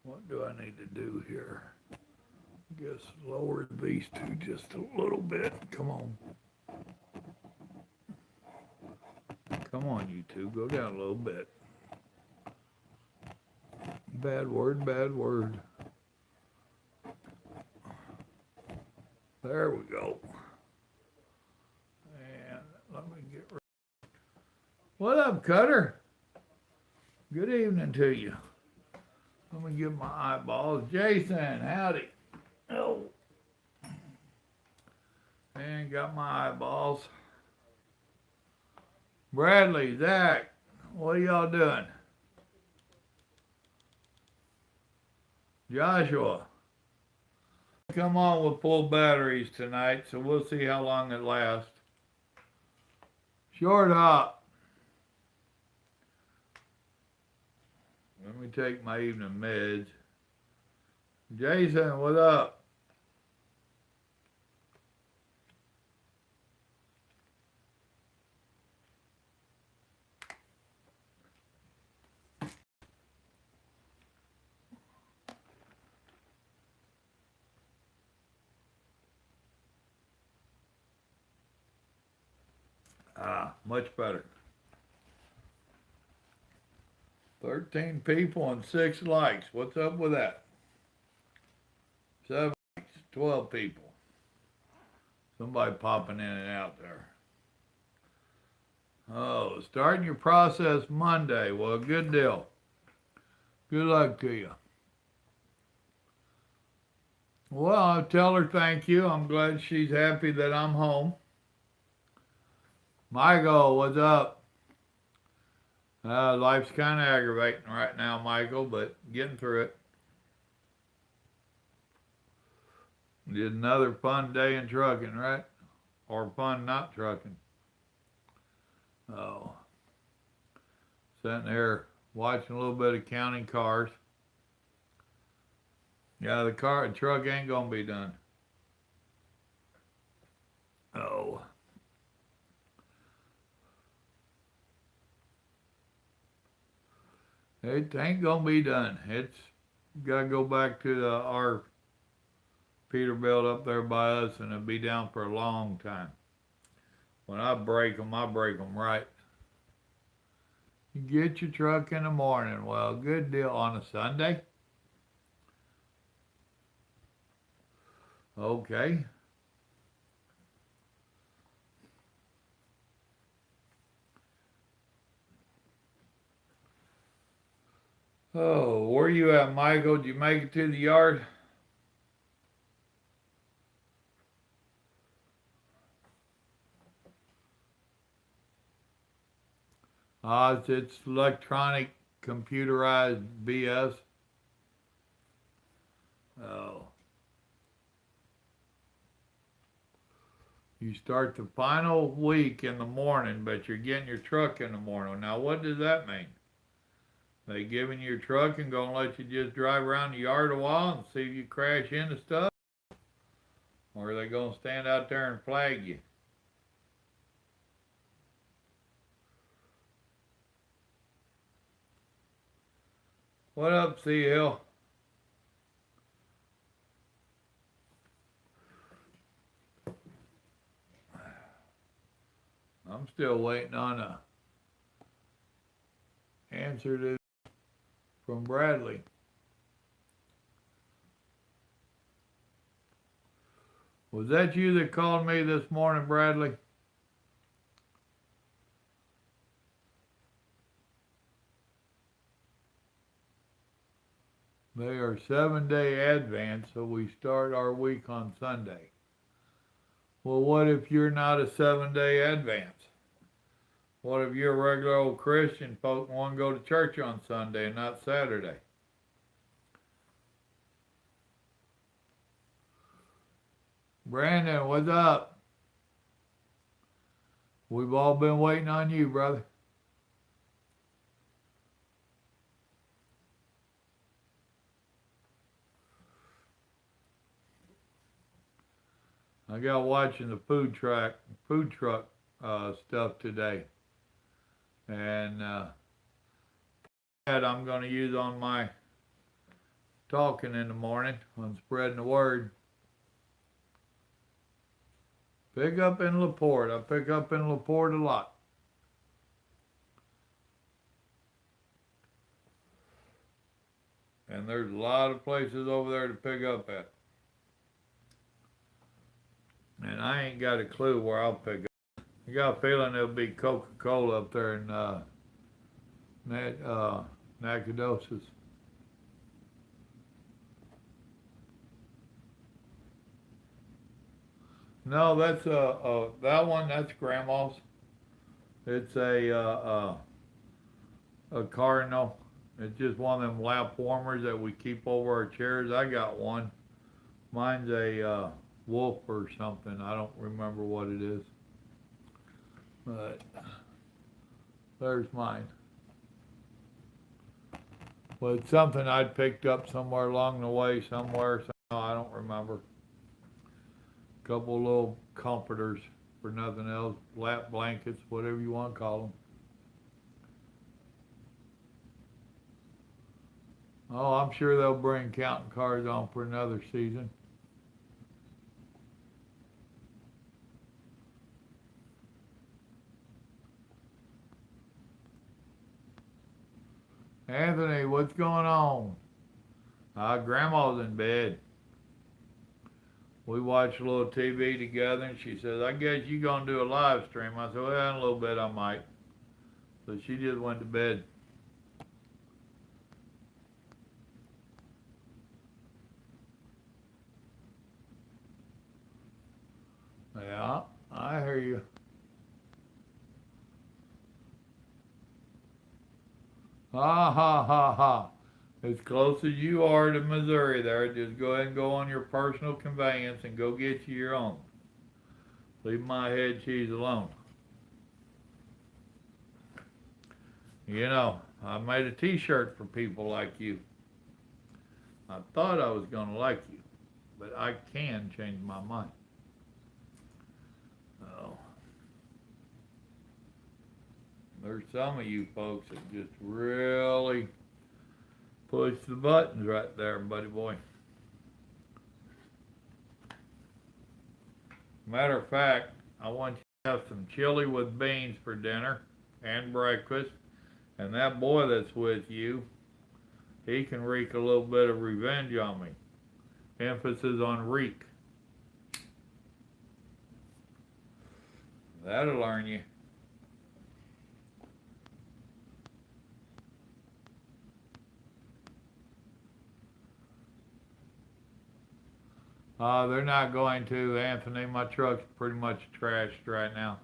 What do I need to do here? I guess lower these two just a little bit. Come on. Come on, you two. Go down a little bit. Bad word, bad word. There we go. And let me get rid. What up, Cutter? Good evening to you. Let me get my eyeballs. Jason, howdy. Oh. And got my eyeballs. Bradley, Zach, what are y'all doing? Joshua, come on with full batteries tonight, so we'll see how long it lasts. Short hop. Let me take my evening meds. Jason, what up? Much better. 13 people and 6 likes. What's up with that? 7 likes, 12 people. Somebody popping in and out there. Oh, starting your process Monday. Well, good deal. Good luck to you. Well, I'll tell her thank you. I'm glad she's happy that I'm home. Michael, what's up? Life's kind of aggravating right now, Michael, but getting through it. Did another fun day in trucking, right? Or fun not trucking. Oh. Sitting there watching a little bit of counting cars. Yeah, the truck ain't gonna be done. Oh. It ain't gonna be done. It's gotta go back to our Peterbilt up there by us, and it'll be down for a long time. When I break them right. You get your truck in the morning. Well, good deal on a Sunday. Okay. Oh, where you at, Michael? Did you make it to the yard? It's electronic, computerized BS. Oh. You start the final week in the morning, but you're getting your truck in the morning. Now, what does that mean? They giving you your truck and gonna let you just drive around the yard a while and see if you crash into stuff? Or are they gonna stand out there and flag you? What up, Sea Hill? I'm still waiting on a answer from Bradley. Was that you that called me this morning, Bradley? They are 7-day advance, so we start our week on Sunday. Well, what if you're not a 7-day advance? What if you're a regular old Christian folk and want to go to church on Sunday and not Saturday? Brandon, what's up? We've all been waiting on you, brother. I got watching the food truck stuff today, and that I'm going to use on my talking in the morning on spreading the word. Pick up in LaPorte. I pick up in LaPorte a lot. And there's a lot of places over there to pick up at. And I ain't got a clue where I'll pick up. I got a feeling there'll be Coca-Cola up there in Nacogdoches. No, that's that one. That's Grandma's. It's a Cardinal. It's just one of them lap warmers that we keep over our chairs. I got one. Mine's a Wolf or something. I don't remember what it is. But there's mine. Well, it's something I'd picked up somewhere along the way, somewhere. I don't remember. Couple little comforters for nothing else, lap blankets, whatever you want to call them. Oh, I'm sure they'll bring counting cars on for another season. Anthony, what's going on? Grandma's in bed. We watched a little TV together, and she says, I guess you're going to do a live stream. I said, well, in a little bit I might. So she just went to bed. Yeah, I hear you. Ha ha ha ha. As close as you are to Missouri there, just go ahead and go on your personal conveyance and go get you your own. Leave my head cheese alone. You know, I made a t-shirt for people like you. I thought I was going to like you, but I can change my mind. Oh. There's some of you folks that just really push the buttons right there, buddy boy. Matter of fact, I want you to have some chili with beans for dinner and breakfast. And that boy that's with you, he can wreak a little bit of revenge on me. Emphasis on wreak. That'll learn you. They're not going to, Anthony. My truck's pretty much trashed right now.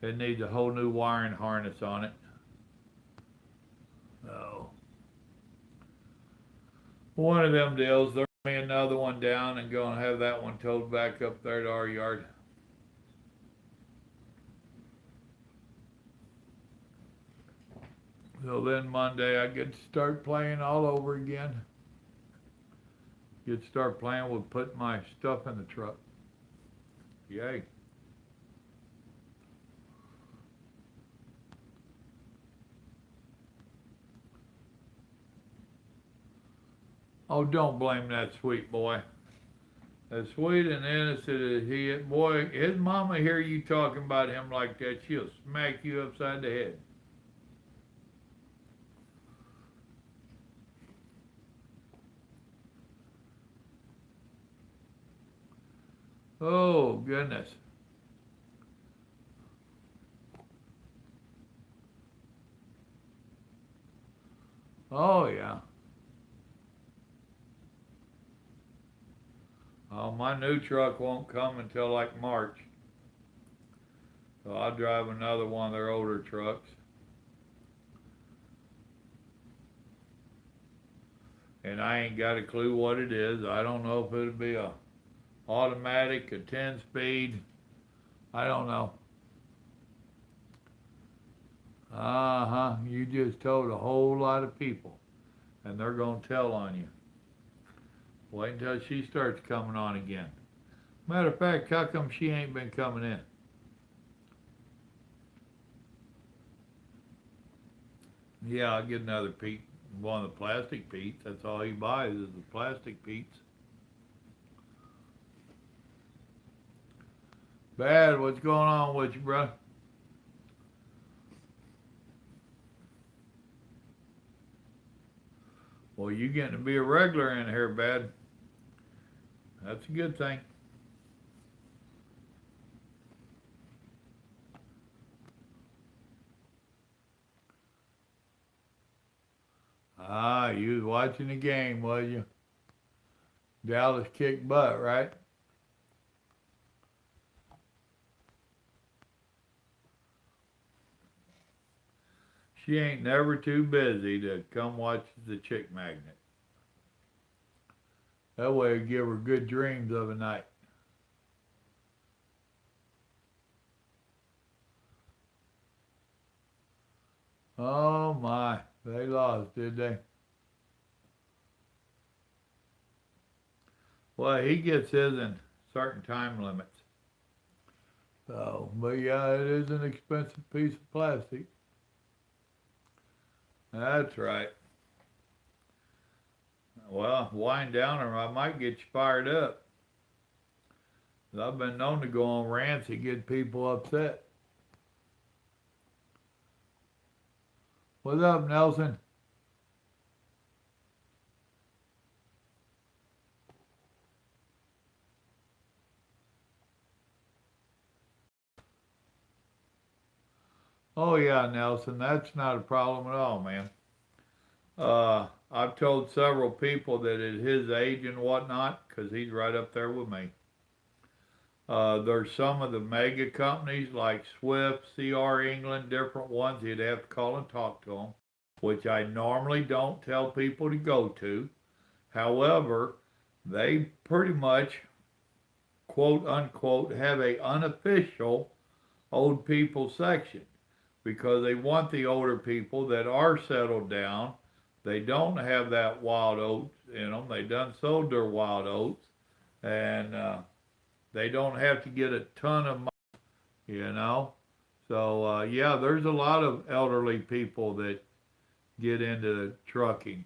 It needs a whole new wiring harness on it. Oh. One of them deals. There'll be another one down and go and have that one towed back up there to our yard. So then Monday I get to start playing all over again. Get to start playing with putting my stuff in the truck. Yay. Oh, don't blame that sweet boy. As sweet and innocent as he is, boy, his mama hear you talking about him like that, she'll smack you upside the head. Oh, goodness. Oh, yeah. Oh, my new truck won't come until like March. So I'll drive another one of their older trucks. And I ain't got a clue what it is. I don't know if it'll be a automatic, a 10-speed. I don't know. You just told a whole lot of people, and they're going to tell on you. Wait until she starts coming on again. Matter of fact, how come she ain't been coming in? Yeah, I'll get another peek one of the plastic Pete's. That's all he buys is the plastic Pete's. Bad, what's going on with you, bro? Well, you getting to be a regular in here, Bad. That's a good thing. Ah, you was watching the game, was you? Dallas kicked butt, right? She ain't never too busy to come watch the Chick Magnet. That way it'd give her good dreams of a night. Oh my, they lost, did they? Well, he gets his in certain time limits. So, but yeah, it is an expensive piece of plastic. That's right. Well, wind down or I might get you fired up. I've been known to go on rants and get people upset. What's up, Nelson? Oh yeah, Nelson, that's not a problem at all, man. I've told several people that at his age and whatnot, because he's right up there with me. There's some of the mega companies like Swift, CR England, different ones. You'd have to call and talk to them, which I normally don't tell people to go to. However, they pretty much, quote unquote, have a unofficial old people section because they want the older people that are settled down. They don't have that wild oats in them. They done sold their wild oats, and they don't have to get a ton of money, you know. So yeah, there's a lot of elderly people that get into trucking.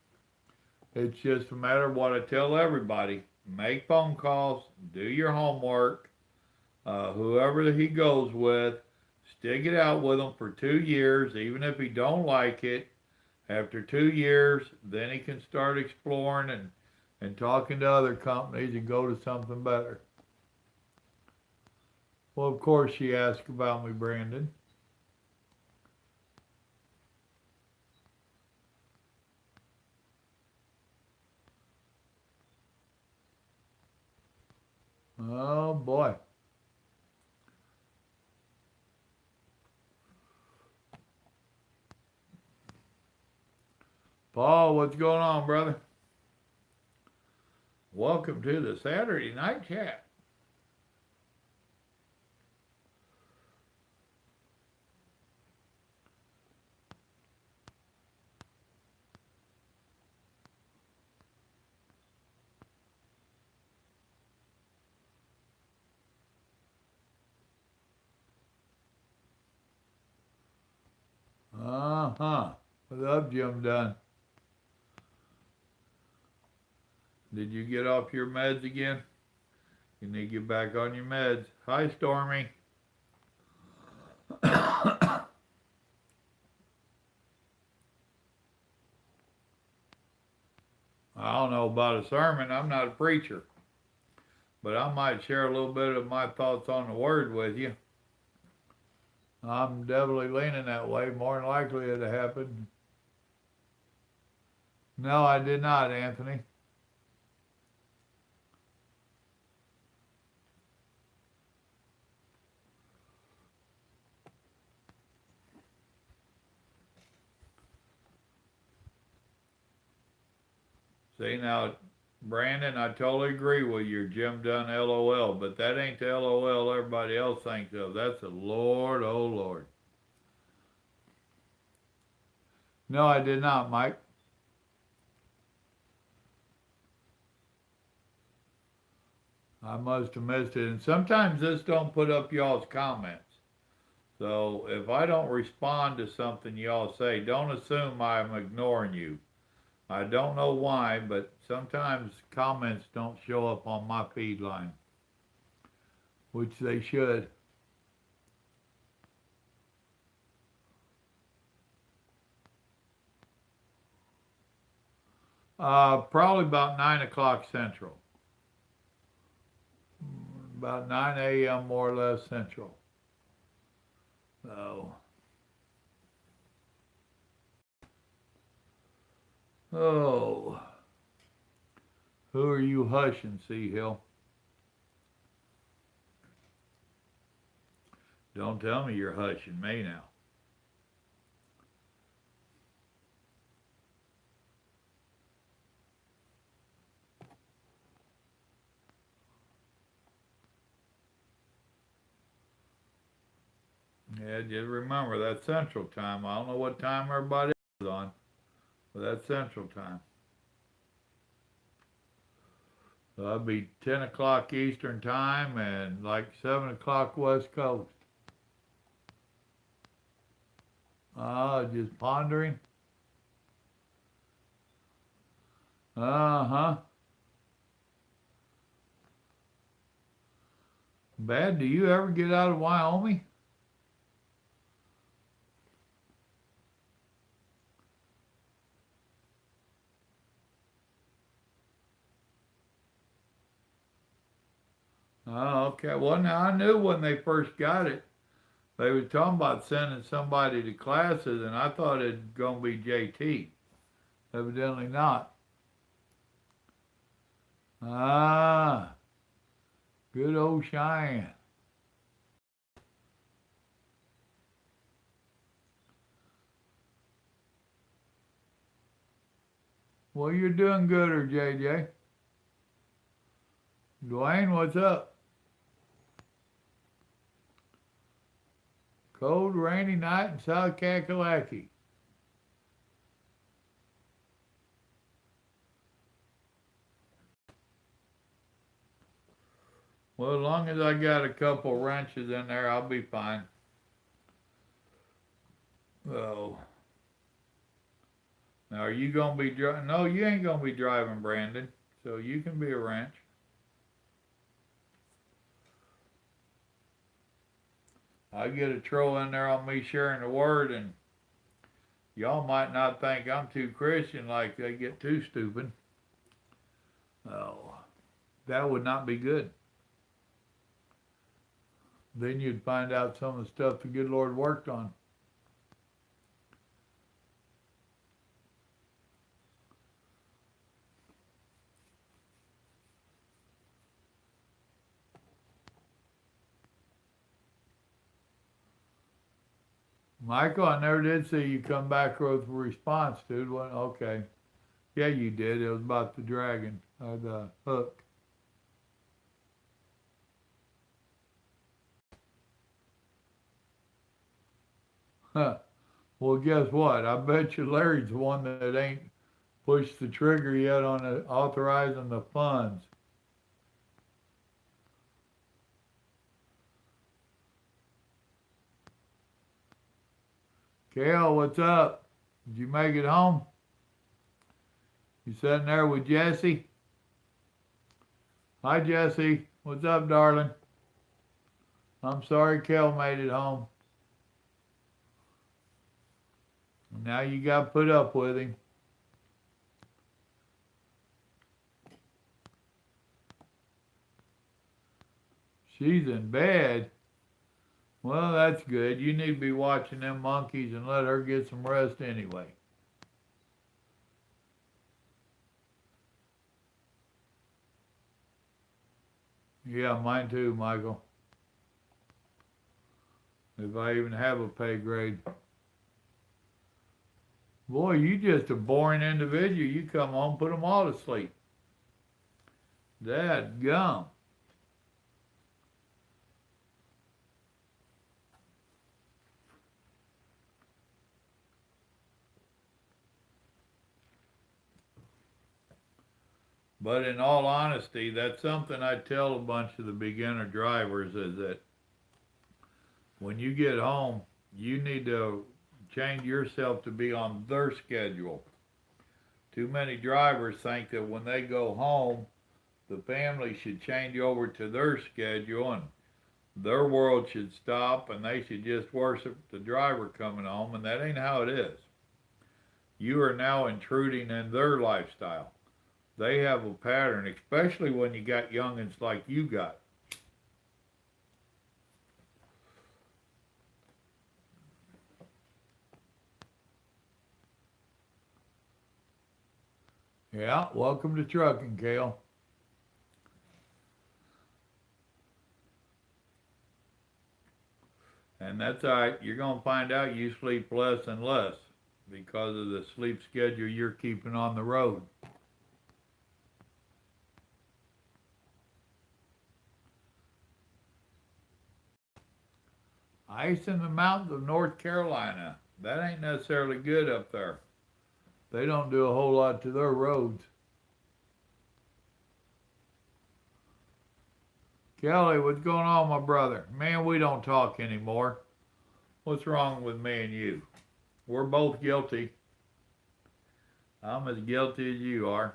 It's just a matter of what I tell everybody: make phone calls, do your homework. Whoever he goes with, stick it out with him for 2 years, even if he don't like it. After 2 years, then he can start exploring and talking to other companies and go to something better. Well, of course, she asked about me, Brandon. Oh boy. Paul, what's going on, brother? Welcome to the Saturday night chat. Uh-huh. What's up, Jim Dunn? Did you get off your meds again? You need to get back on your meds. Hi, Stormy. I don't know about a sermon. I'm not a preacher. But I might share a little bit of my thoughts on the word with you. I'm definitely leaning that way. More than likely it'll happen. No, I did not, Anthony. See, now, Brandon, I totally agree with your Jim Dunn LOL, but that ain't the LOL everybody else thinks of. That's the Lord, oh Lord. No, I did not, Mike. I must have missed it. And sometimes this don't put up y'all's comments. So if I don't respond to something y'all say, don't assume I'm ignoring you. I don't know why, but sometimes comments don't show up on my feed line, which they should. Probably about 9 o'clock Central. About 9 a.m. more or less Central. So, oh, who are you hushing, Sea Hill? Don't tell me you're hushing me now. Yeah, just remember that's Central Time. I don't know what time everybody is on, but that's Central Time. So that'd be 10 o'clock Eastern Time and like 7 o'clock West Coast. Just pondering. Uh-huh. Bad, do you ever get out of Wyoming? Oh, okay. Well, now I knew when they first got it, they were talking about sending somebody to classes, and I thought it'd gonna be JT. Evidently not. Ah, good old Cheyenne. Well, you're doing gooder, JJ. Dwayne, what's up? Cold, rainy night in South Kakalaki. Well, as long as I got a couple wrenches in there, I'll be fine. Oh, now are you gonna be driving? No, you ain't gonna be driving, Brandon. So you can be a wrench. I get a troll in there on me sharing the word, and y'all might not think I'm too Christian, like they get too stupid. Oh, that would not be good. Then you'd find out some of the stuff the good Lord worked on. Michael, I never did see you come back with a response, dude. What? Okay. Yeah, you did. It was about the dragon, or the hook. Huh. Well, guess what? I bet you Larry's the one that ain't pushed the trigger yet on authorizing the funds. Kale, what's up? Did you make it home? You sitting there with Jesse? Hi, Jesse. What's up, darling? I'm sorry Kel made it home. Now you got to put up with him. She's in bed. Well, that's good. You need to be watching them monkeys and let her get some rest anyway. Yeah, mine too, Michael. If I even have a pay grade. Boy, you just a boring individual. You come home, put them all to sleep. Dad gum. But in all honesty, that's something I tell a bunch of the beginner drivers is that when you get home, you need to change yourself to be on their schedule. Too many drivers think that when they go home, the family should change over to their schedule and their world should stop and they should just worship the driver coming home, and that ain't how it is. You are now intruding in their lifestyle. They have a pattern, especially when you got youngins like you got. Yeah, welcome to trucking, Kale. And that's all right. You're going to find out you sleep less and less because of the sleep schedule you're keeping on the road. Ice in the mountains of North Carolina. That ain't necessarily good up there. They don't do a whole lot to their roads. Kelly, what's going on, my brother? Man, we don't talk anymore. What's wrong with me and you? We're both guilty. I'm as guilty as you are.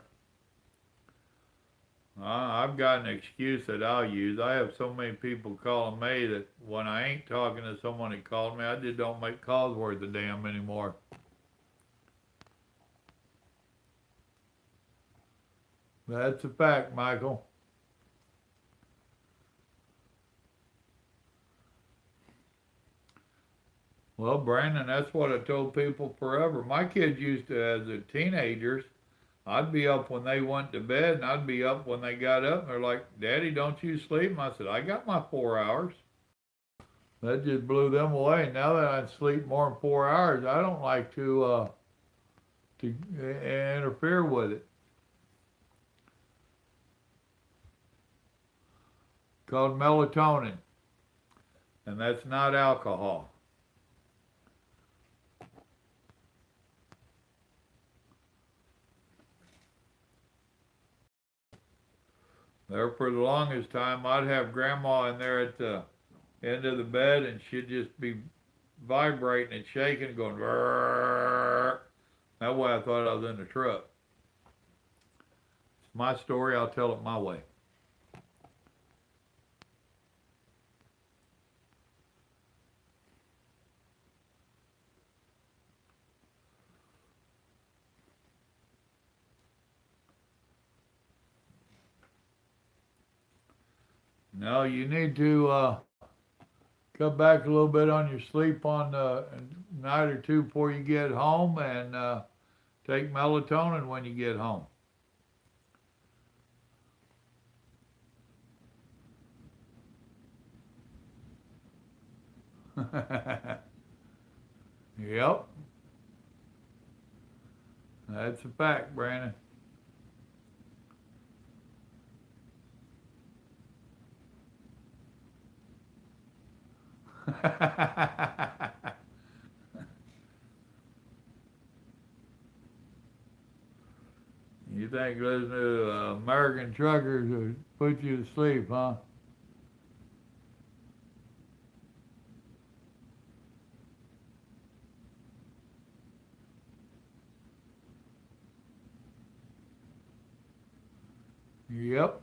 I've got an excuse that I'll use. I have so many people calling me that when I ain't talking to someone that called me, I just don't make calls worth a damn anymore. That's a fact, Michael. Well, Brandon, that's what I told people forever. My kids used to, as a teenagers, I'd be up when they went to bed, and I'd be up when they got up. And they're like, "Daddy, don't you sleep?" And I said, "I got my 4 hours." That just blew them away. Now that I sleep more than 4 hours, I don't like to interfere with it. Called melatonin, and that's not alcohol. There for the longest time, I'd have grandma in there at the end of the bed, and she'd just be vibrating and shaking, going, "Rrrr." That way I thought I was in the truck. It's my story, I'll tell it my way. No, you need to cut back a little bit on your sleep on a night or two before you get home, and take melatonin when you get home. Yep, that's a fact, Brandon. You think listening to American truckers would put you to sleep, huh? Yep.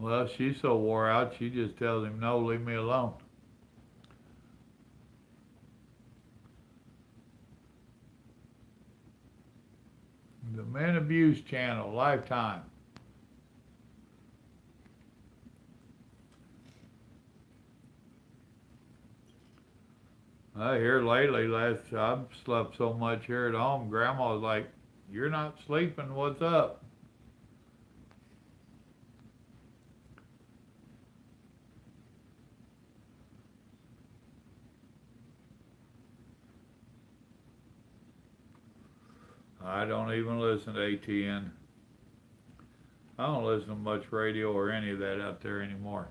Well, she's so wore out, she just tells him, "No, leave me alone." The Men Abuse Channel, Lifetime. Here lately, I've slept so much here at home. Grandma's like, "You're not sleeping. What's up?" I don't even listen to ATN. I don't listen to much radio or any of that out there anymore.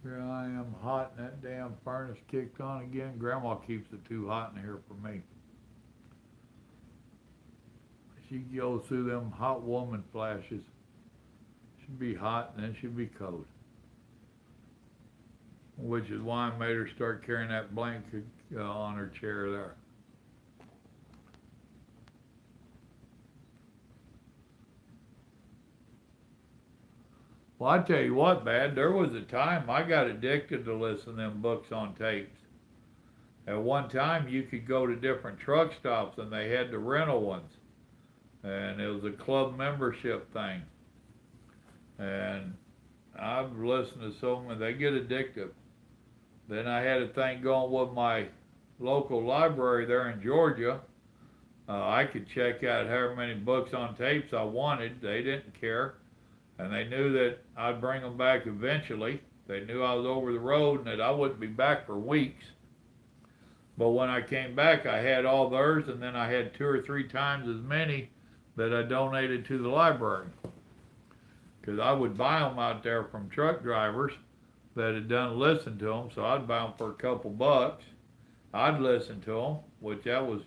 Here I am, hot, and that damn furnace kicked on again. Grandma keeps it too hot in here for me. She goes through them hot woman flashes. she'd be hot and then she'd be cold. Which is why I made her start carrying that blanket on her chair there. Well, I tell you what, Bad, there was a time I got addicted to listening to them books on tapes. At one time, you could go to different truck stops and they had the rental ones. And it was a club membership thing. And I've listened to so many, they get addictive. Then I had a thing going with my local library there in Georgia. I could check out however many books on tapes I wanted. They didn't care. And they knew that I'd bring them back eventually. They knew I was over the road and that I wouldn't be back for weeks. But when I came back, I had all theirs, and then I had 2 or 3 times as many that I donated to the library. Because I would buy them out there from truck drivers that had done listen to them, so I'd buy them for a couple bucks. I'd listen to them, which that was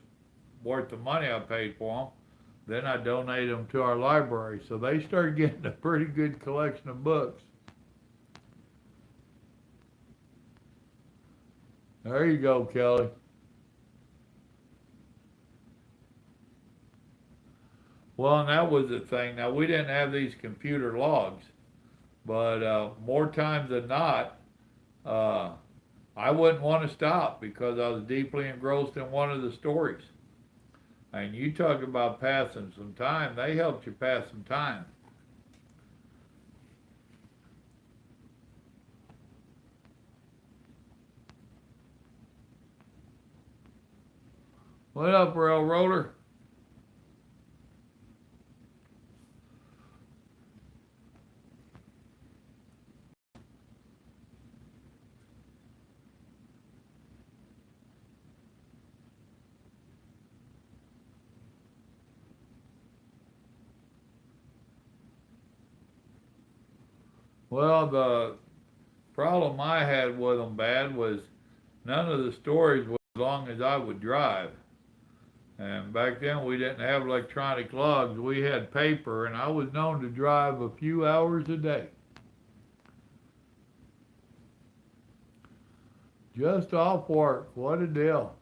worth the money I paid for them. Then I donated them to our library, so they started getting a pretty good collection of books. There you go, Kelly. Well, and that was the thing. Now, we didn't have these computer logs, but more times than not, I wouldn't want to stop because I was deeply engrossed in one of the stories. And you talk about passing some time, they helped you pass some time. What up, Railroader? Well, the problem I had with them, Bad, was none of the stories were as long as I would drive. And back then we didn't have electronic logs. We had paper, and I was known to drive a few hours a day. Just off work. What a deal.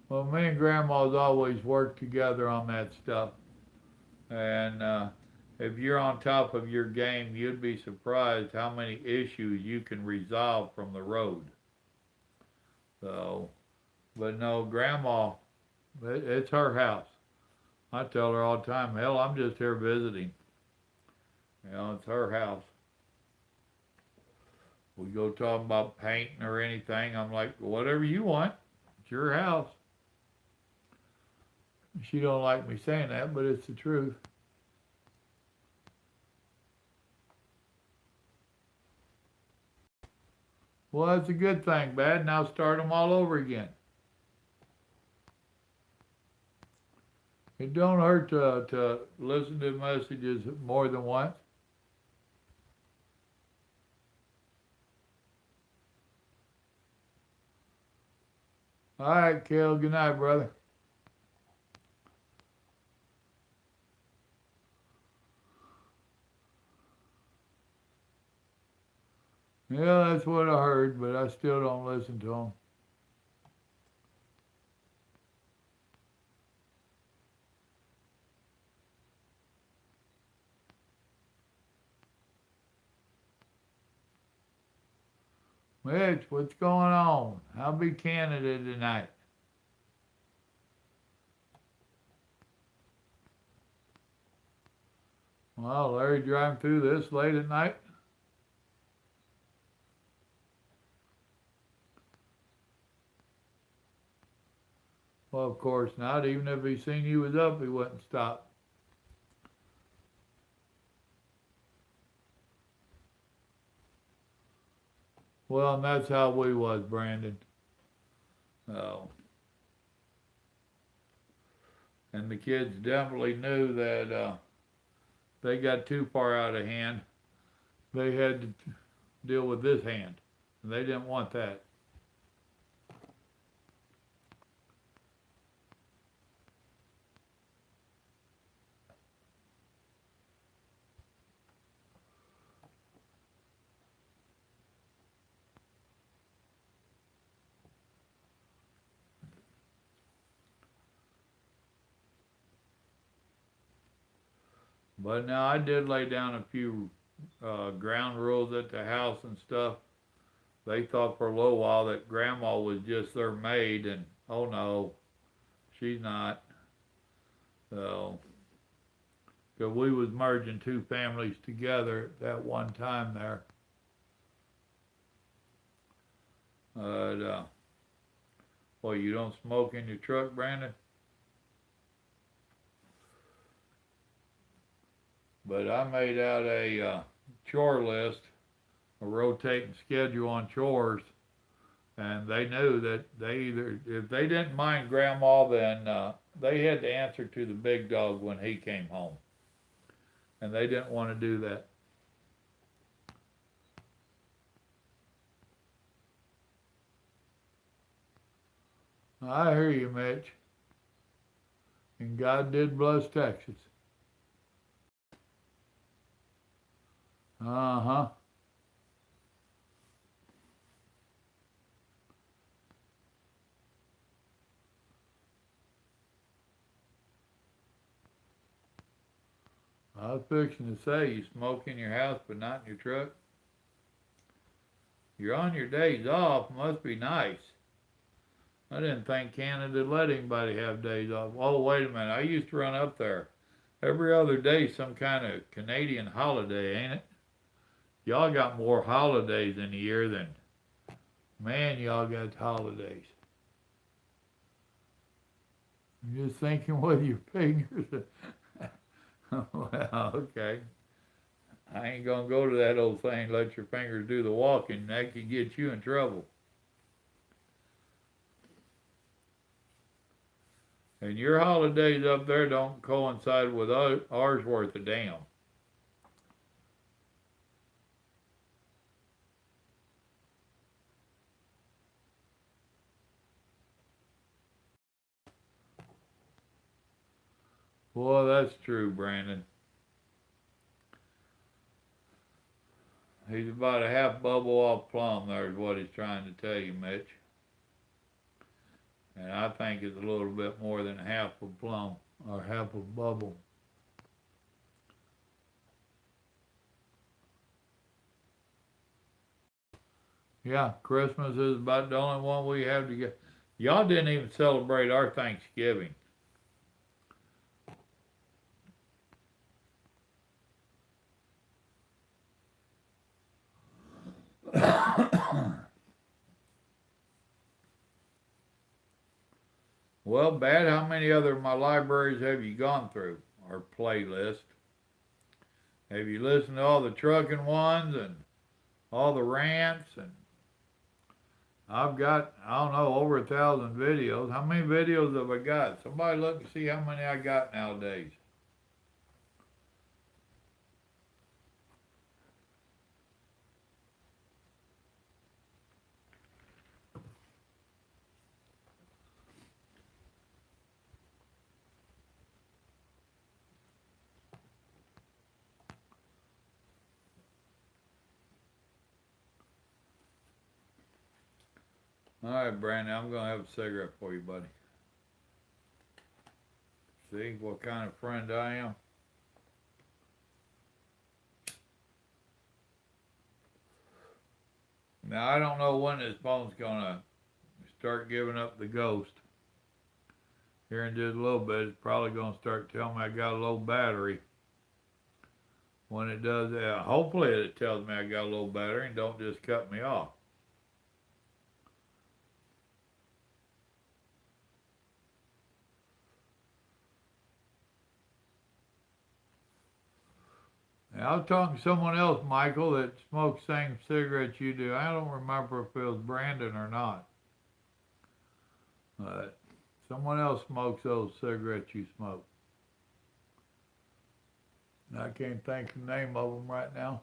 Well, me and Grandma's always worked together on that stuff. And if you're on top of your game, you'd be surprised how many issues you can resolve from the road. So, but no, Grandma, it's her house. I tell her all the time, hell, I'm just here visiting. You know, it's her house. We go talking about painting or anything, I'm like, whatever you want, it's your house. She don't like me saying that, but it's the truth. Well, that's a good thing, Bad. Now start them all over again. It don't hurt to listen to messages more than once. All right, Kel, good night, brother. Yeah, that's what I heard, but I still don't listen to them. Mitch, what's going on? How be Canada tonight? Well, Larry driving through this late at night? Well, of course not. Even if he seen you was up, he wouldn't stop. Well, and that's how we was, Brandon. Oh. And the kids definitely knew that they got too far out of hand. They had to deal with this hand. And they didn't want that. But now I did lay down a few ground rules at the house and stuff. They thought for a little while that Grandma was just their maid, and oh no, she's not. So, because we was merging two families together at that one time there. Well, you don't smoke in your truck, Brandon? But I made out a chore list, a rotating schedule on chores, and they knew that they either, if they didn't mind Grandma, then they had to answer to the big dog when he came home, and they didn't want to do that. I hear you, Mitch. And God did bless Texas. Uh huh. I was fixing to say, you smoke in your house but not in your truck? You're on your days off, must be nice. I didn't think Canada let anybody have days off. Oh, wait a minute, I used to run up there. Every other day, some kind of Canadian holiday, ain't it? Y'all got more holidays in a year than, man, y'all got holidays. I'm just thinking with your fingers. Well, okay. I ain't gonna go to that old thing, let your fingers do the walking. That could get you in trouble. And your holidays up there don't coincide with ours worth a damn. Boy, that's true, Brandon. He's about a half bubble off plum there is what he's trying to tell you, Mitch. And I think it's a little bit more than half a plum or half a bubble. Yeah, Christmas is about the only one we have to get. Y'all didn't even celebrate our Thanksgiving. Well, Bad, how many other of my libraries have you gone through? Or playlist? Have you listened to all the trucking ones and all the rants? And I've got, I don't know, over 1,000 videos. How many videos have I got? Somebody look and see how many I got nowadays. All right, Brandon, I'm going to have a cigarette for you, buddy. See what kind of friend I am? Now, I don't know when this phone's going to start giving up the ghost. Here in just a little bit, it's probably going to start telling me I got a low battery. When it does that, hopefully it tells me I got a low battery and don't just cut me off. Now, I was talking to someone else, Michael, that smokes the same cigarettes you do. I don't remember if it was Brandon or not. But someone else smokes those cigarettes you smoke. I can't think of the name of them right now.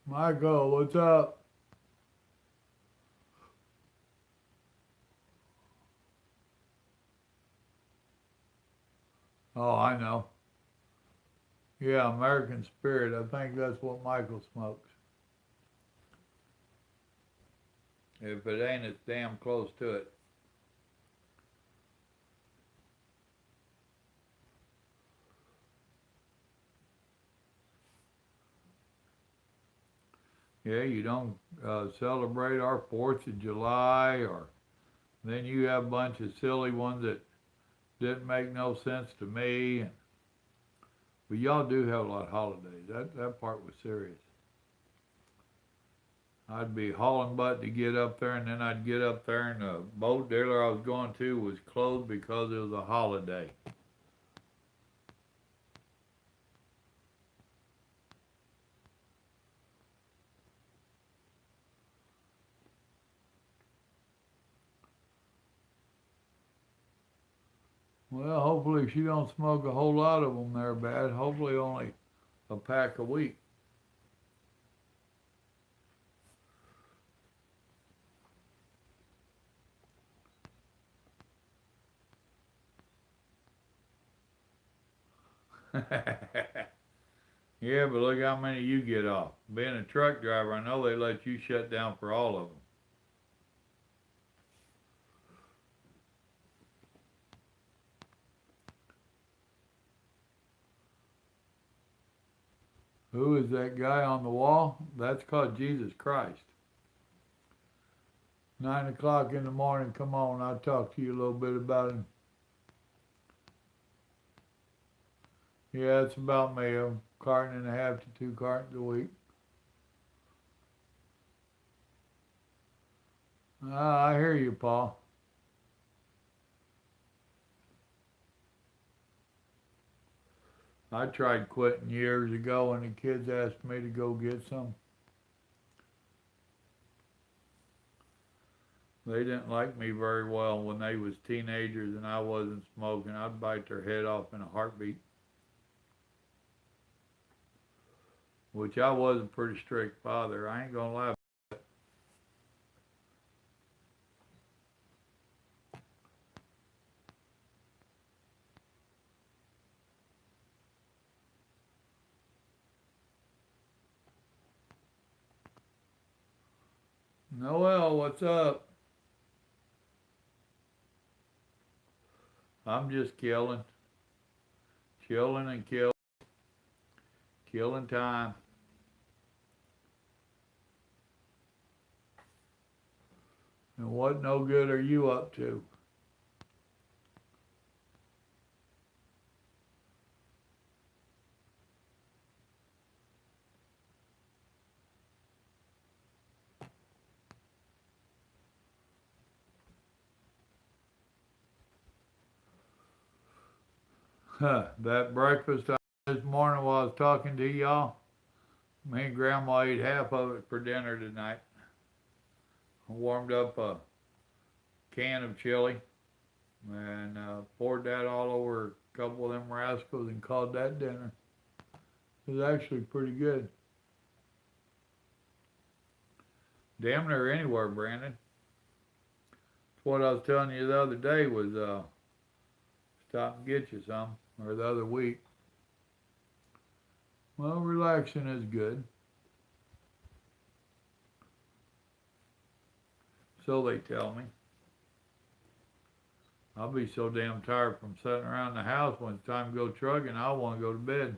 Michael, what's up? Oh, I know. Yeah, American Spirit. I think that's what Michael smokes. If it ain't, it's damn close to it. Yeah, you don't celebrate our 4th of July, or then you have a bunch of silly ones that didn't make no sense to me. But y'all do have a lot of holidays. That part was serious. I'd be hauling butt to get up there, and then I'd get up there, and the boat dealer I was going to was closed because it was a holiday. Well, hopefully she don't smoke a whole lot of them there, bad. Hopefully only a pack a week. Yeah, but look how many you get off. Being a truck driver, I know they let you shut down for all of them. Who is that guy on the wall? That's called Jesus Christ. 9 o'clock in the morning, come on, I'll talk to you a little bit about him. Yeah, it's about me. A carton and a half to 2 cartons a week. I hear you, Paul. I tried quitting years ago when the kids asked me to go get some. They didn't like me very well when they was teenagers and I wasn't smoking. I'd bite their head off in a heartbeat. Which I was a pretty strict father. I ain't gonna lie. Noel, what's up? I'm just killing. Chilling and killing time. And what no good are you up to? That breakfast this morning while I was talking to y'all, me and Grandma ate half of it for dinner tonight. I warmed up a can of chili and poured that all over a couple of them rascals and called that dinner. It was actually pretty good. Damn near anywhere, Brandon. What I was telling you the other day was stop and get you some, or the other week. Well, relaxing is good. So they tell me. I'll be so damn tired from sitting around the house when it's time to go trucking, I'll want to go to bed.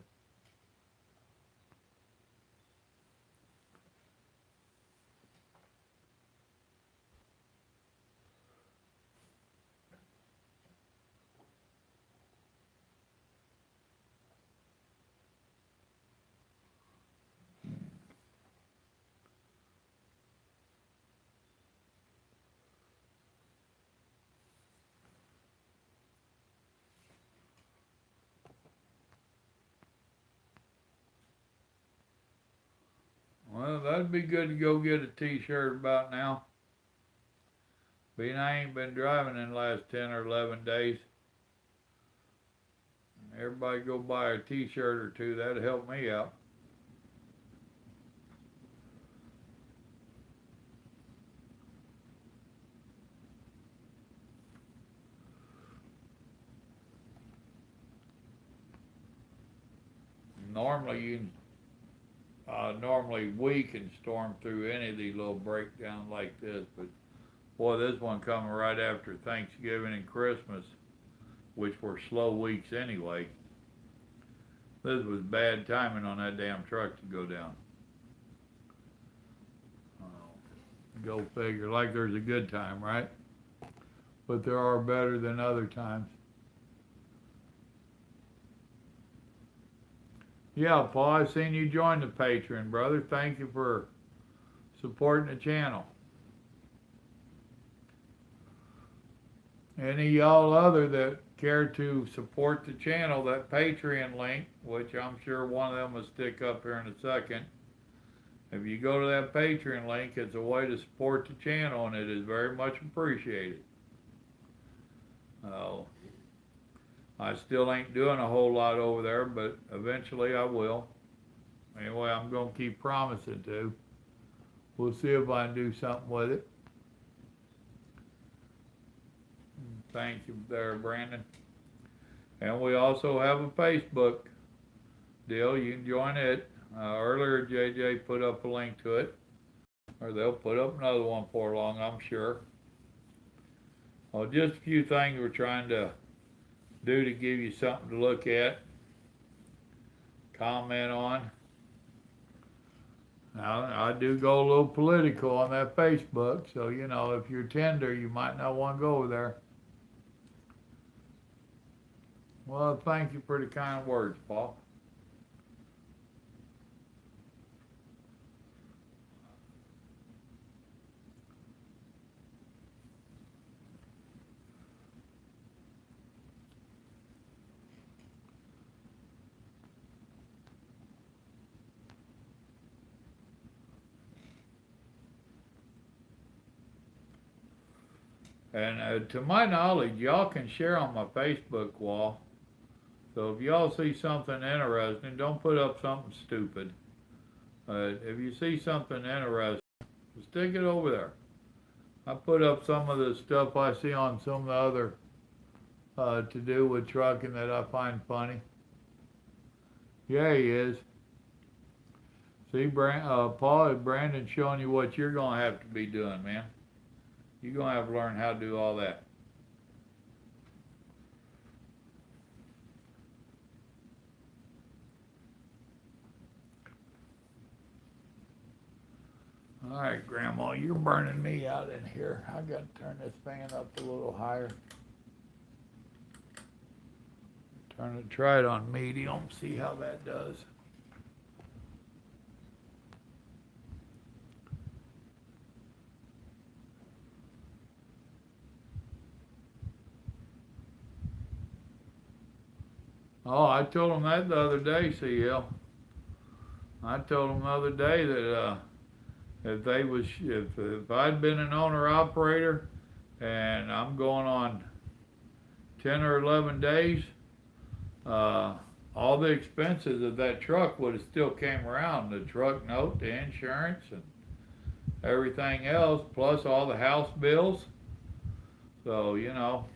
Well, that'd be good to go get a t-shirt about now. Being I ain't been driving in the last 10 or 11 days. Everybody go buy a t-shirt or two, that'd help me out. Normally you Normally we can storm through any of these little breakdowns like this, but boy, this one coming right after Thanksgiving and Christmas, which were slow weeks anyway. This was bad timing on that damn truck to go down. Go figure. Like there's a good time, right? But there are better than other times. Yeah, Paul, I seen you join the Patreon, brother. Thank you for supporting the channel. Any of y'all other that care to support the channel, that Patreon link, which I'm sure one of them will stick up here in a second. If you go to that Patreon link, it's a way to support the channel, and it is very much appreciated. I still ain't doing a whole lot over there, but eventually I will. Anyway, I'm going to keep promising to. We'll see if I can do something with it. Thank you there, Brandon. And we also have a Facebook deal. You can join it. Earlier, JJ put up a link to it. Or they'll put up another one before long, I'm sure. Well, just a few things we're trying to do to give you something to look at, comment on. Now, I do go a little political on that Facebook, so, you know, if you're tender, you might not want to go over there. Well, thank you for the kind words, Paul. And to my knowledge, y'all can share on my Facebook wall. So if y'all see something interesting, don't put up something stupid. If you see something interesting, stick it over there. I put up some of the stuff I see on some of the other to do with trucking that I find funny. Yeah, he is. See, Paul, Brandon showing you what you're going to have to be doing, man. You're going to have to learn how to do all that. All right, Grandma, you're burning me out in here. I got to turn this fan up a little higher. Try it on medium, see how that does. Oh, I told him that the other day, CL. I told him the other day that if I'd been an owner operator and I'm going on 10 or 11 days, all the expenses of that truck would have still came around. The truck note, the insurance, and everything else, plus all the house bills. So, you know,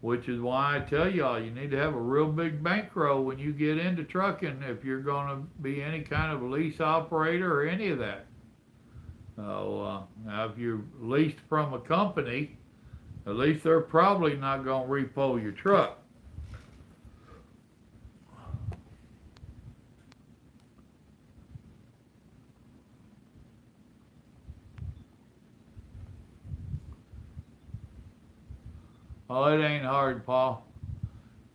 which is why I tell y'all, you need to have a real big bankroll when you get into trucking if you're going to be any kind of a lease operator or any of that. So, now if you're leased from a company, at least they're probably not going to repo your truck. Oh, it ain't hard, Paul.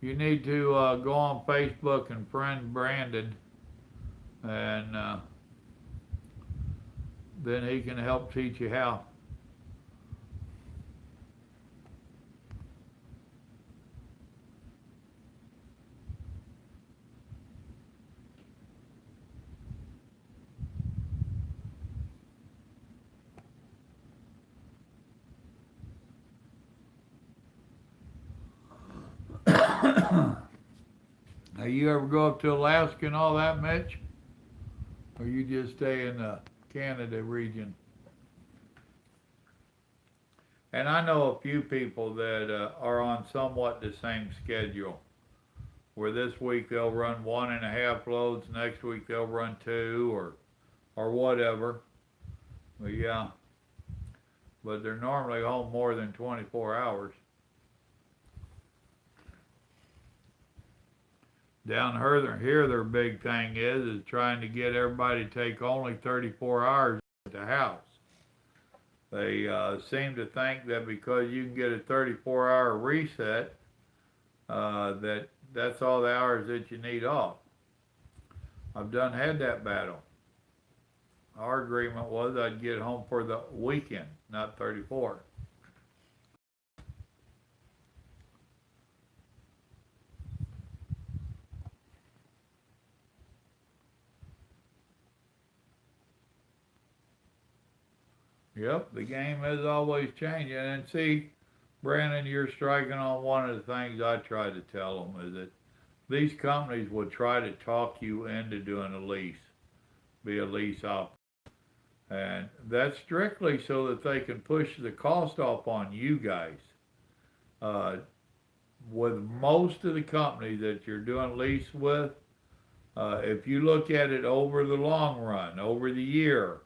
You need to go on Facebook and friend Brandon, and then he can help teach you how. Now, you ever go up to Alaska and all that, Mitch? Or you just stay in the Canada region? And I know a few people that are on somewhat the same schedule. where this week they'll run 1.5 loads, next week they'll run two or whatever. But yeah, but they're normally home more than 24 hours. Down here, their big thing is trying to get everybody to take only 34 hours at the house. They seem to think that because you can get a 34-hour reset, that's all the hours that you need off. I've done had that battle. Our agreement was I'd get home for the weekend, not 34. Yep, the game is always changing. And see, Brandon, you're striking on one of the things I try to tell them is that these companies will try to talk you into doing a lease, be a lease operator. And that's strictly so that they can push the cost off on you guys. Uh, with most of the companies that you're doing lease with, if you look at it over the long run, over the year,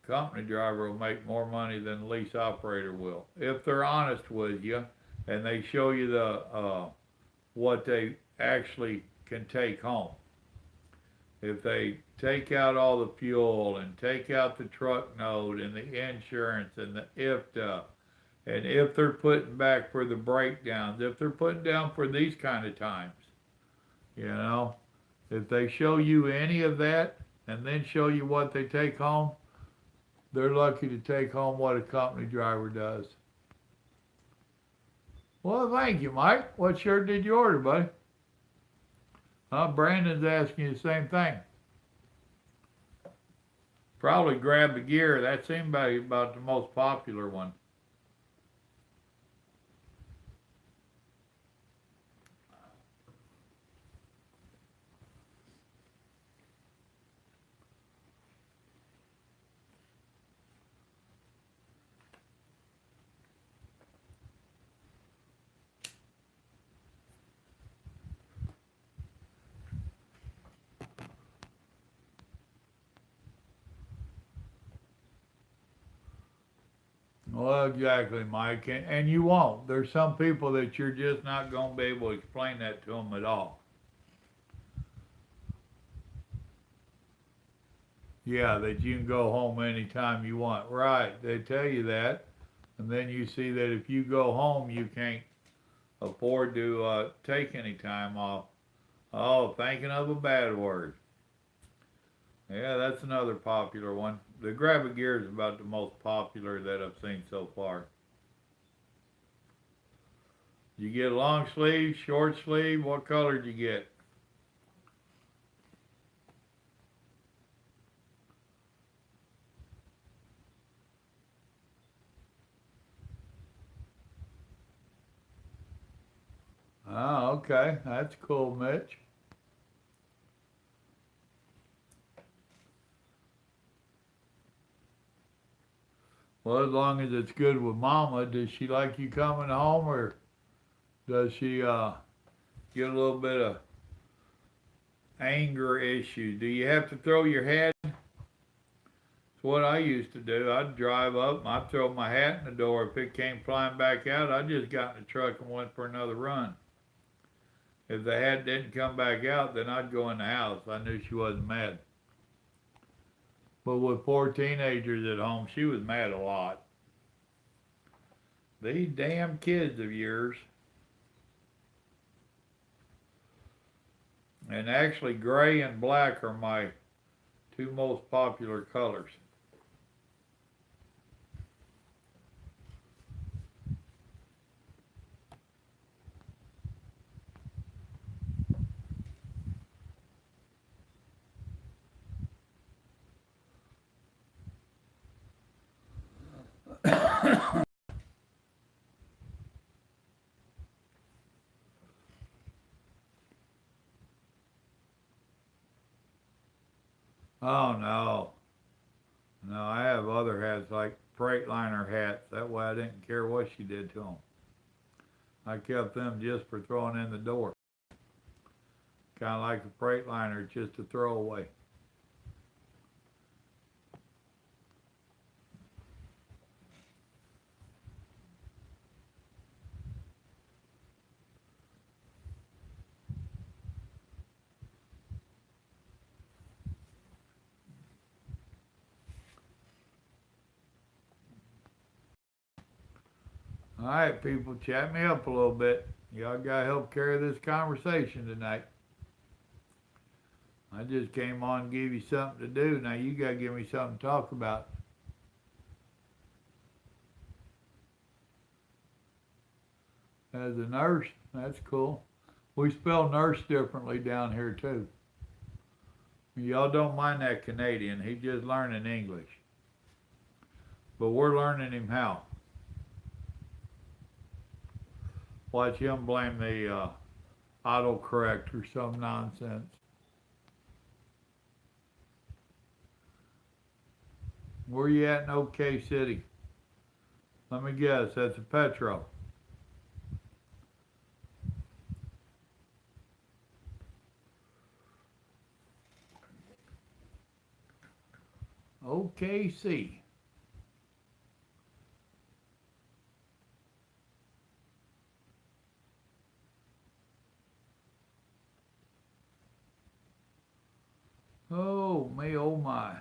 company driver will make more money than the lease operator will if they're honest with you and they show you the what they actually can take home. If they take out all the fuel and take out the truck note and the insurance and the IFTA, and if they're putting back for the breakdowns, if they're putting down for these kind of times, you know, if they show you any of that and then show you what they take home, they're lucky to take home what a company driver does. Well, thank you, Mike. What shirt did you order, buddy? Brandon's asking you the same thing. Probably Grab the Gear. That seemed to be about the most popular one. Well, exactly, Mike, and you won't. There's some people that you're just not going to be able to explain that to them at all. Yeah, that you can go home anytime you want. Right, they tell you that, and then you see that if you go home, you can't afford to take any time off. Oh, thinking of a bad word. Yeah, that's another popular one. The Grab a Gear is about the most popular that I've seen so far. You get long sleeve, short sleeve. What color did you get? Oh, okay. That's cool, Mitch. Well, as long as it's good with Mama, does she like you coming home, or does she get a little bit of anger issues? Do you have to throw your hat? It's what I used to do. I'd drive up and I'd throw my hat in the door. If it came flying back out, I just got in the truck and went for another run. If the hat didn't come back out, then I'd go in the house. I knew she wasn't mad. But with 4 teenagers at home, she was mad a lot. These damn kids of yours. And actually, gray and black are my two most popular colors. Oh no. No, I have other hats like Freightliner hats. That way I didn't care what she did to them. I kept them just for throwing in the door. Kind of like a Freightliner, just a throwaway. All right, people, chat me up a little bit. Y'all got to help carry this conversation tonight. I just came on and give you something to do. Now you got to give me something to talk about. As a nurse, that's cool. We spell nurse differently down here too. Y'all don't mind that Canadian. He's just learning English. But we're learning him how. Watch him blame the autocorrect or some nonsense. Where you at in OK City? Let me guess, that's a Petro. OKC. Oh, me, oh my.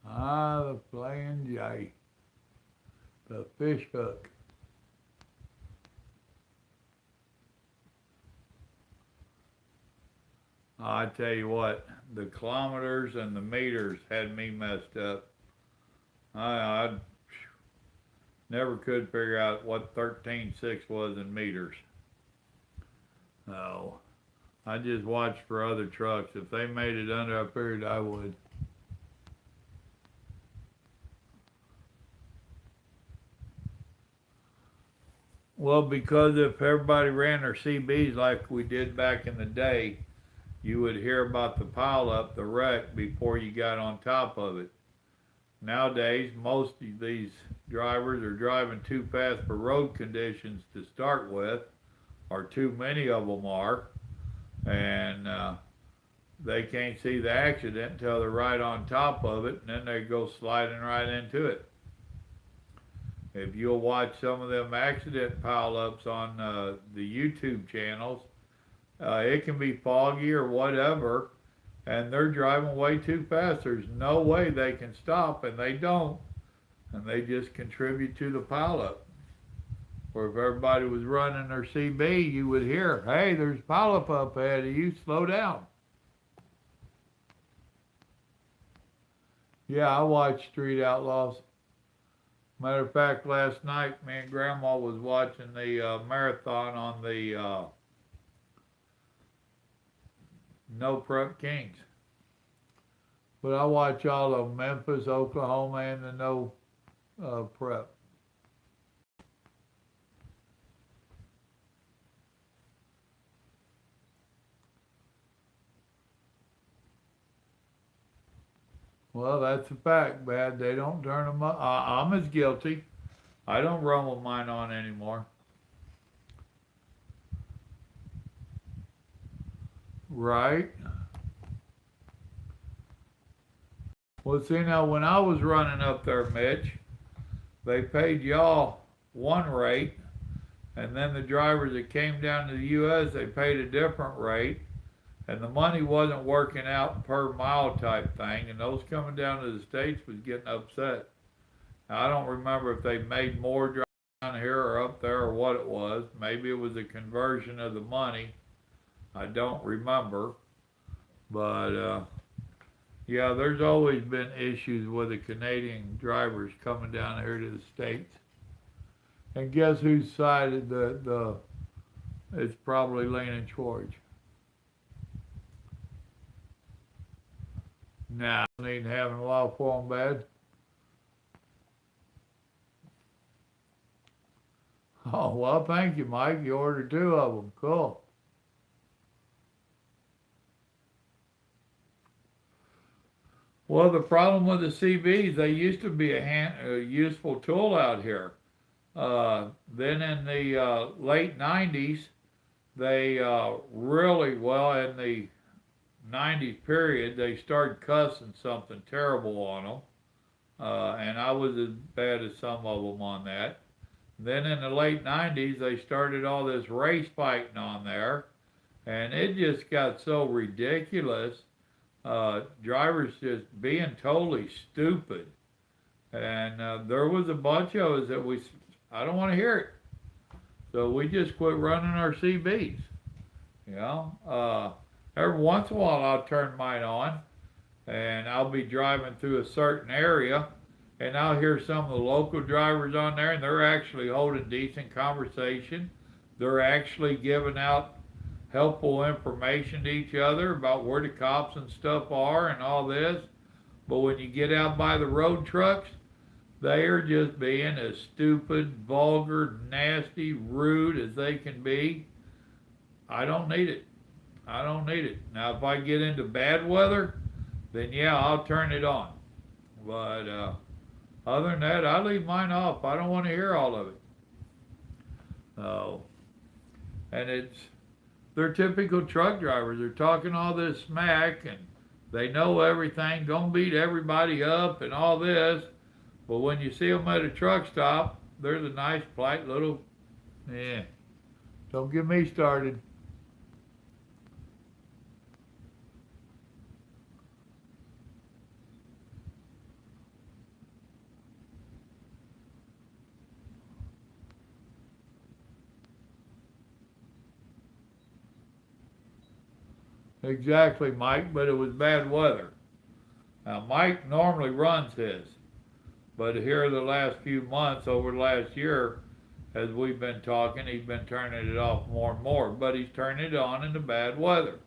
Ah, the Flying J. The fish hook. I tell you what, the kilometers and the meters had me messed up. I never could figure out what 13.6 was in meters. No, I just watched for other trucks. If they made it under, I figured I would. Well, because if everybody ran their CBs like we did back in the day, you would hear about the pileup, the wreck, before you got on top of it. Nowadays, most of these drivers are driving too fast for road conditions to start with, or too many of them are, and they can't see the accident until they're right on top of it, and then they go sliding right into it. If you'll watch some of them accident pileups on the YouTube channels, it can be foggy or whatever, and they're driving way too fast. There's no way they can stop, and they don't, and they just contribute to the pileup. Or if everybody was running their CB, you would hear, hey, there's a pileup up ahead of you, slow down. Yeah, I watch Street Outlaws. Matter of fact, last night, me and Grandma was watching the marathon on the No Prep Kings. But I watch all of Memphis, Oklahoma, and the No Prep. Well, that's a fact, Bad. They don't turn them up. I'm as guilty. I don't rumble mine on anymore. Right? Well, see, now, when I was running up there, Mitch, they paid y'all one rate, and then the drivers that came down to the U.S., they paid a different rate, and the money wasn't working out per mile type thing, and those coming down to the States was getting upset. Now, I don't remember if they made more down here or up there or what it was. Maybe it was a conversion of the money. I don't remember. But, yeah, there's always been issues with the Canadian drivers coming down here to the States. And guess whose side it's probably leaning towards? Nah, ain't having a lot for them, Bad. Oh, well, thank you, Mike. You ordered 2 of them. Cool. Well, the problem with the CBs, they used to be a useful tool out here. Then in the late 90s, they really, well, in the 90s period, they started cussing something terrible on them. And I was as bad as some of them on that. Then in the late 90s, they started all this race fighting on there, and it just got so ridiculous. Drivers just being totally stupid. And there was a bunch of us that I don't want to hear it. So we just quit running our CBs. You know, every once in a while I'll turn mine on, and I'll be driving through a certain area, and I'll hear some of the local drivers on there, and they're actually holding decent conversation. They're actually giving out helpful information to each other about where the cops and stuff are and all this. But when you get out by the road trucks, they are just being as stupid, vulgar, nasty, rude as they can be. I don't need it. I don't need it. Now, if I get into bad weather, then yeah, I'll turn it on. But other than that, I leave mine off. I don't want to hear all of it. And they're typical truck drivers. They're talking all this smack, and they know everything, gonna beat everybody up and all this. But when you see them at a truck stop, they're the nice, polite little, don't get me started. Exactly, Mike, but it was bad weather. Now, Mike normally runs his, but here the last few months, over the last year, as we've been talking, he's been turning it off more and more, but he's turning it on in the bad weather.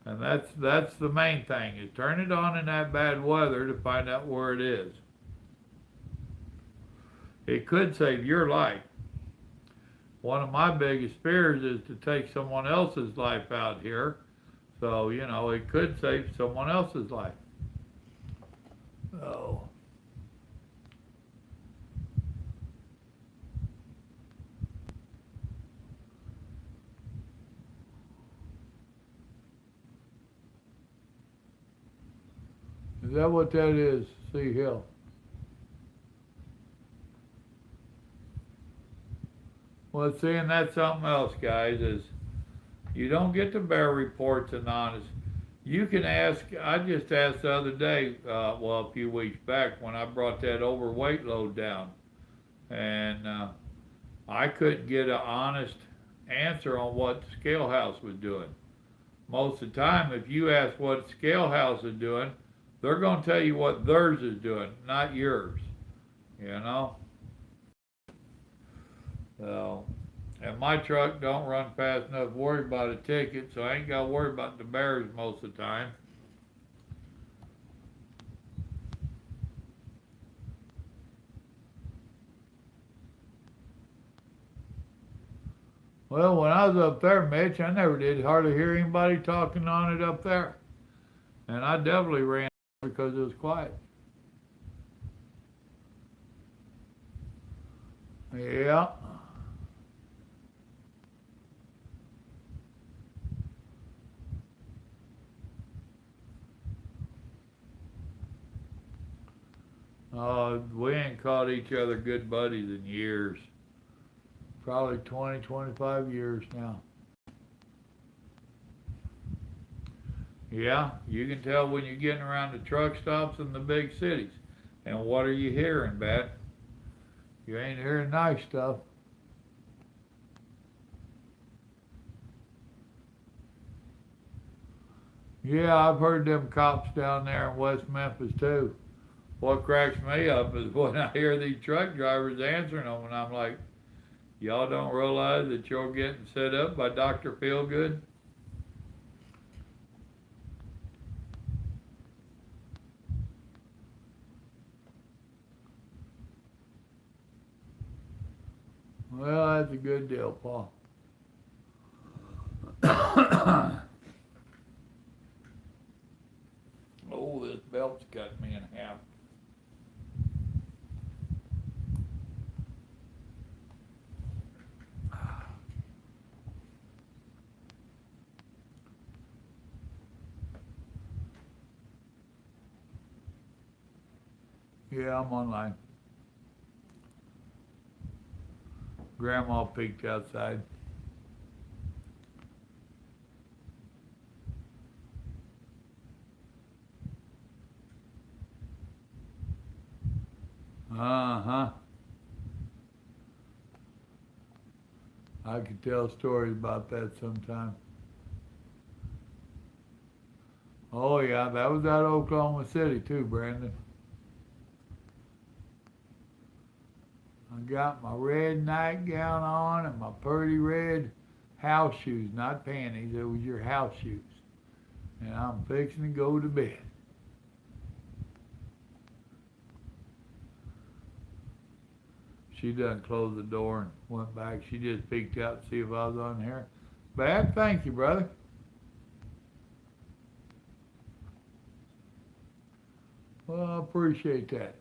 And that's the main thing, is turn it on in that bad weather to find out where it is. It could save your life. One of my biggest fears is to take someone else's life out here. So, you know, it could save someone else's life. Oh. Is that what that is, Sea Hill? Well, see, and that's something else, guys, is you don't get the bear reports anonymous. You can ask, I just asked the other day, a few weeks back when I brought that overweight load down, and I couldn't get an honest answer on what the scale house was doing. Most of the time, if you ask what the scale house is doing, they're going to tell you what theirs is doing, not yours, you know? So, and my truck don't run fast enough to worry about a ticket, so I ain't got to worry about the bears most of the time. Well, when I was up there, Mitch, I never did hardly hear anybody talking on it up there. And I definitely ran because it was quiet. Yeah. We ain't called each other good buddies in years. Probably 20, 25 years now. Yeah, you can tell when you're getting around the truck stops in the big cities. And what are you hearing, Bat? You ain't hearing nice stuff. Yeah, I've heard them cops down there in West Memphis too. What cracks me up is when I hear these truck drivers answering them, and I'm like, y'all don't realize that you're getting set up by Dr. Feelgood? Well, that's a good deal, Paul. Oh, this belt's got Yeah, I'm online. Grandma peeked outside. Uh-huh. I could tell stories about that sometime. Oh yeah, that was out of Oklahoma City too, Brandon. I got my red nightgown on and my pretty red house shoes, not panties, it was your house shoes. And I'm fixing to go to bed. She done closed the door and went back. She just peeked out to see if I was on here. Bad, thank you, brother. Well, I appreciate that.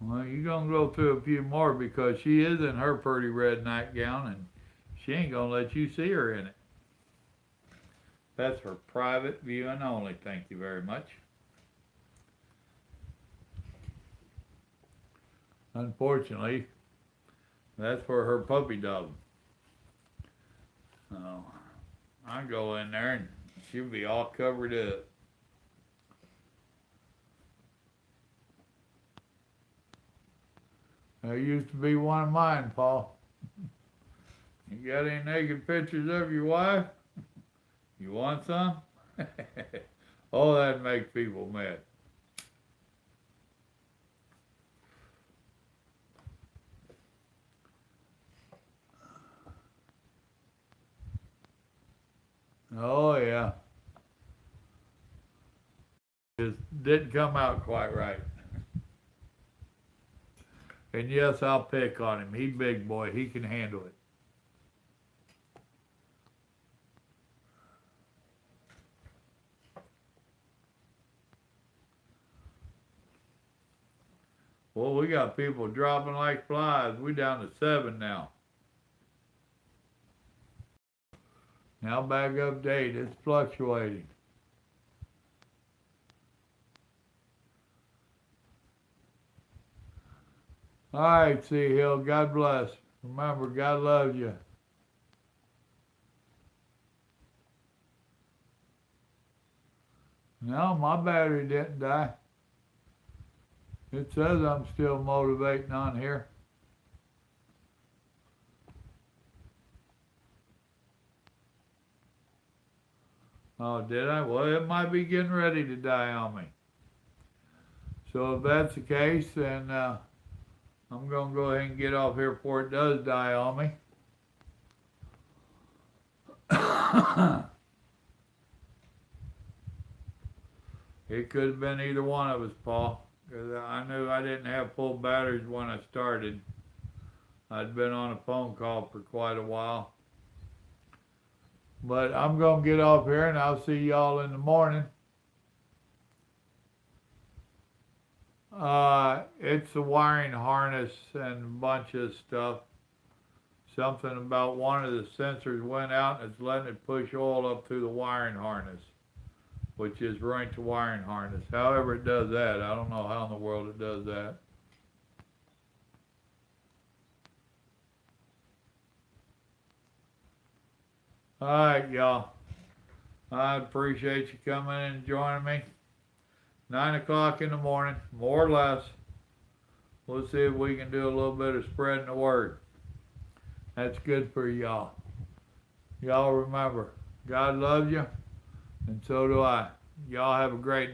Well, you're gonna go through a few more because she is in her pretty red nightgown and she ain't gonna let you see her in it. That's for private viewing only. Thank you very much. Unfortunately, that's for her puppy dog. So I go in there and she'll be all covered up. There used to be one of mine, Paul. You got any naked pictures of your wife? You want some? Oh, that makes people mad. Oh yeah. Just didn't come out quite right. And yes, I'll pick on him. He's big boy. He can handle it. Well, we got people dropping like flies. We down to 7 now. Now back update. It's fluctuating. All right, Sea Hill. God bless. Remember, God loves you. No, my battery didn't die. It says I'm still motivating on here. Oh, did I? Well, it might be getting ready to die on me. So if that's the case, then I'm going to go ahead and get off here before it does die on me. It could have been either one of us, Paul, because I knew I didn't have full batteries when I started. I'd been on a phone call for quite a while. But I'm going to get off here and I'll see y'all in the morning. It's a wiring harness and a bunch of stuff. Something about one of the sensors went out and it's letting it push oil up through the wiring harness, which is right to wiring harness. However it does that, I don't know how in the world it does that. All right, y'all. I appreciate you coming in and joining me. 9 o'clock in the morning, more or less. We'll see if we can do a little bit of spreading the word. That's good for y'all. Y'all remember, God loves you, and so do I. Y'all have a great night.